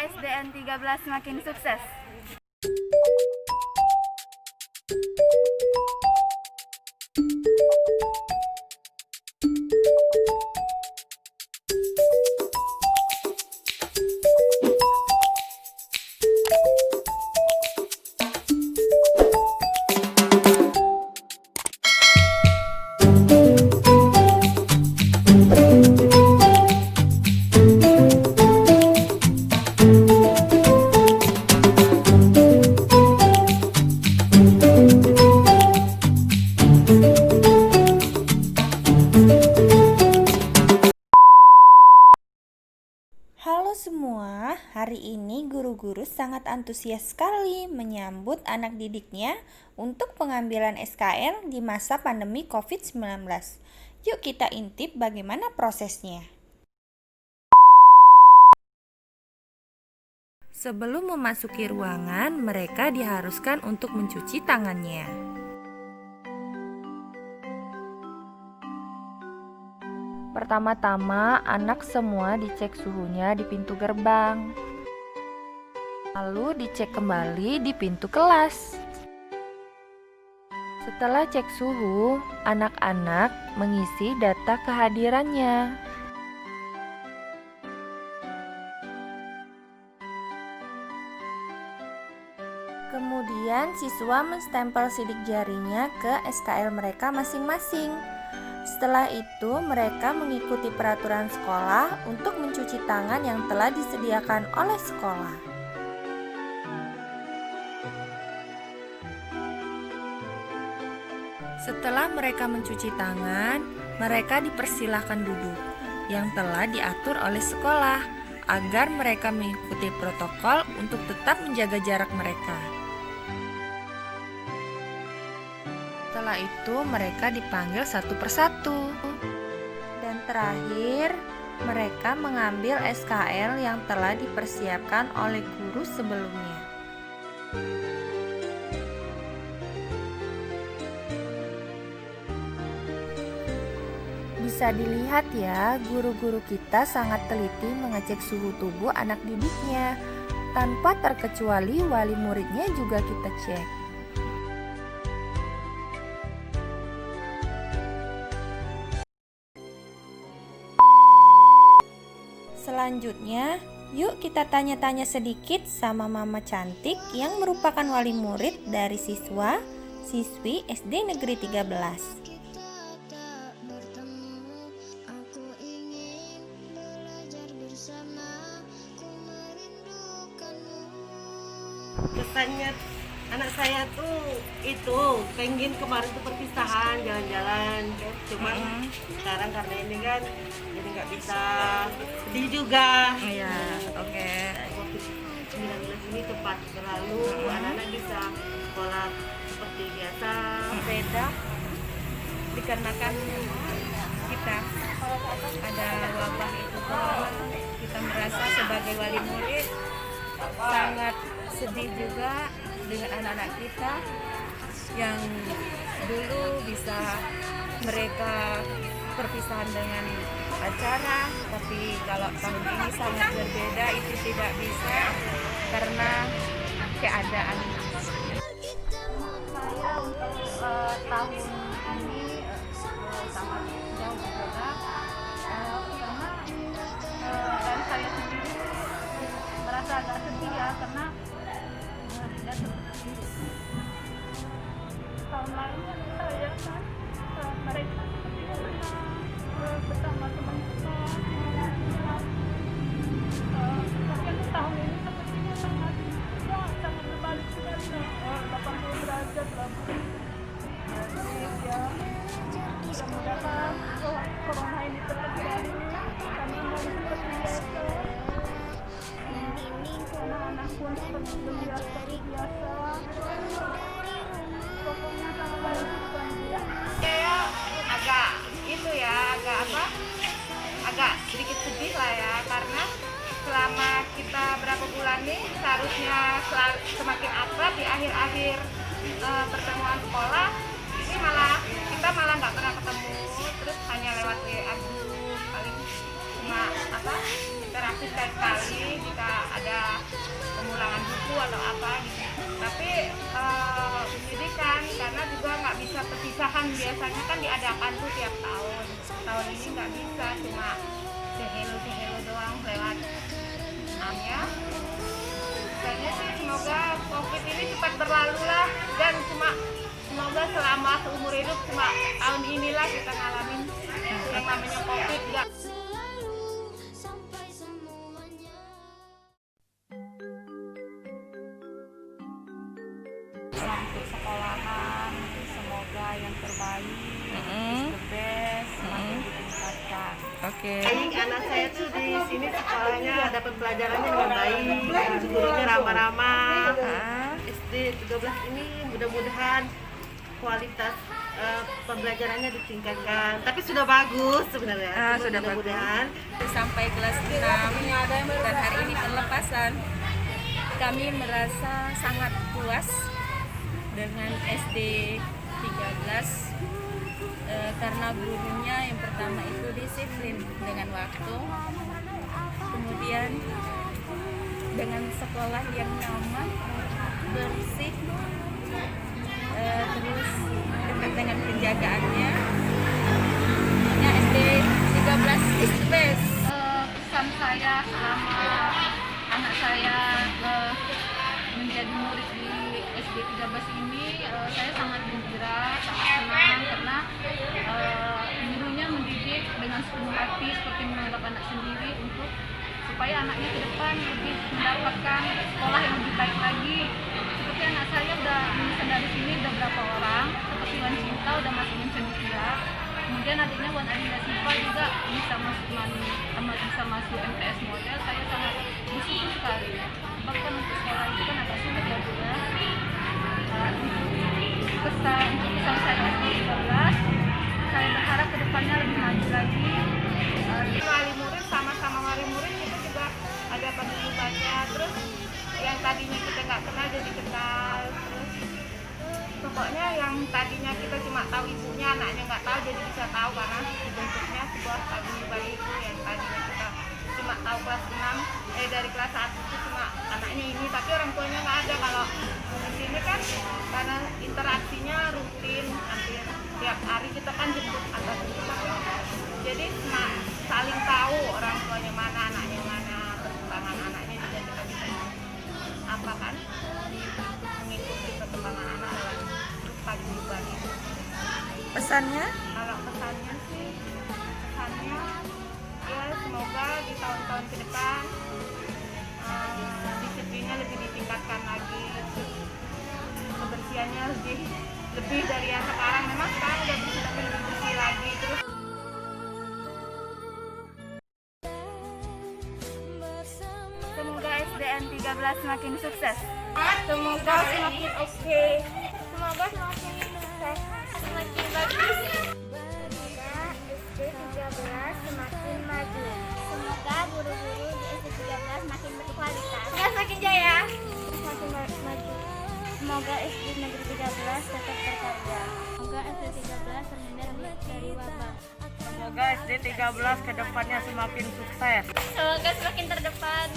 SDN 13 makin sukses. Halo semua, hari ini guru-guru sangat antusias sekali menyambut anak didiknya untuk pengambilan SKL di masa pandemi COVID-19. Yuk kita intip bagaimana prosesnya. Sebelum memasuki ruangan, mereka diharuskan untuk mencuci tangannya. Pertama-tama, anak semua dicek suhunya di pintu gerbang. Lalu dicek kembali di pintu kelas. Setelah cek suhu, anak-anak mengisi data kehadirannya. Kemudian siswa menstempel sidik jarinya ke SKL mereka masing-masing. Setelah itu, mereka mengikuti peraturan sekolah untuk mencuci tangan yang telah disediakan oleh sekolah. Setelah mereka mencuci tangan, mereka dipersilahkan duduk yang telah diatur oleh sekolah agar mereka mengikuti protokol untuk tetap menjaga jarak mereka. Setelah itu mereka dipanggil satu persatu. Dan terakhir, mereka mengambil SKL yang telah dipersiapkan oleh guru sebelumnya. Bisa dilihat ya, guru-guru kita sangat teliti mengecek suhu tubuh anak didiknya. Tanpa terkecuali wali muridnya juga kita cek. Selanjutnya, yuk kita tanya-tanya sedikit sama Mama Cantik yang merupakan wali murid dari siswi SD Negeri 13. Kesannya anak saya tuh itu pengen kemarin tuh perpisahan jalan-jalan, cuma sekarang karena ini kan jadi nggak bisa, sedih juga. Iya, oke. COVID-19 ini cepat berlalu, anak-anak bisa sekolah seperti biasa. Beda dikarenakan kita ada wabah itu corona. Kita merasa sebagai wali murid sangat sedih juga dengan anak-anak kita yang dulu bisa mereka perpisahan dengan acara, tapi kalau tahun ini sangat berbeda, itu tidak bisa karena keadaan. Saya untuk tahun ini sangat jauh berbeda karena dari saya sendiri merasa agak sedih ya, karena tidak seperti tahun lalu saya kan mereka bersama teman-teman, tapi untuk tahun ini sepertinya sangat berbalik sekali, 80 derajat lah. Jadi ya mudah-mudahan corona ini cepat berakhir, kami mau seperti biasa. Anak-anak pun seperti biasa. Pokoknya sangat baik ya. Saya agak sedikit sedih lah ya, karena selama kita berapa bulan nih seharusnya semakin akrab di akhir-akhir pertemuan sekolah, ini kita malah nggak pernah ketemu, terus hanya lewat WA paling cuma interaksi sekali jika ada karena juga nggak bisa perpisahan, biasanya kan diadakan tuh tiap tahun. Tahun ini nggak bisa, cuma sehelo doang lewat ya. Kayaknya sih semoga COVID ini cepat berlalu lah, dan semoga selama seumur hidup cuma tahun inilah kita ngalamin yang namanya COVID. Nggak untuk sekolahan, semoga yang terbaik, the best, semakin ditingkatkan. Oke. Baik, anak saya tuh di sini sekolahnya dapat pelajarannya dengan baik, gurunya ramah-ramah. SD 13 ini mudah-mudahan kualitas pembelajarannya ditingkatkan. Tapi sudah bagus sebenarnya. Sudah mudah-mudahan. Sampai kelas 6 dan hari ini pelepasan. Kami merasa sangat puas dengan SD 13 karena gurunya yang pertama itu disiplin dengan waktu, kemudian dengan sekolah yang nyaman, bersih, terus dekat dengan penjagaannya. Pokoknya SD 13 is the best. Pesan saya selama anak saya menjadi murid di SD 13 ini, saya sangat gembira, sangat senang karena gurunya mendidik dengan sepenuh hati seperti menganggap anak sendiri untuk supaya anaknya ke depan lebih mendapatkan sekolah yang lebih baik lagi. Seperti anak saya udah lulusan dari sini udah berapa orang, seperti Wan Cinta udah masuk Cendekia, kemudian adiknya Wan Adila Siva juga bisa masuk MTS model. Saya sangat bersyukur sekali, bahkan untuk sekolah itu kan agak sulit ya Bu ya. Pesan saya SD 13, saya berharap kedepannya lebih maju lagi. Wali murid sama-sama wali murid itu juga ada pengumumannya, terus yang tadinya kita nggak kenal jadi kenal, terus pokoknya yang tadinya kita cuma tahu ibunya, anaknya nggak tahu jadi bisa tahu karena dibentuknya sebuah paguyuban itu. Yang tadinya kita cuma tahu kelas 6, dari kelas 1 itu cuma anaknya ini, tapi orang tuanya nggak ada. Kalau di sini kan karena interaksinya rutin, hampir tiap hari kita kan jemput antar jemput, jadi saling tahu orang tuanya mana, anaknya mana, perkembangan anaknya juga kita bisa apa kan mengikuti perkembangan anak lewat paguyuban itu. Pesannya? Kalau pesannya sih, pesannya ya semoga di tahun-tahun ke depan disiplinnya lebih ditingkatkan lagi, kebersihannya lebih dari yang sekarang. Memang sekarang udah bersih tapi lebih bersih lagi. Terus semoga SDN 13 semakin sukses. Semoga semakin oke. Semoga semakin sukses, semakin bagus. Semoga SD 13 semakin maju. Semoga guru-guru di SD 13 makin berkualitas. Semakin jaya. Semakin maju. Semoga SD Negeri 13 tetap berkarya. Semoga SD 13 terhindar dari wabah. Semoga SD 13 ke depannya semakin sukses. Semoga semakin terdepan.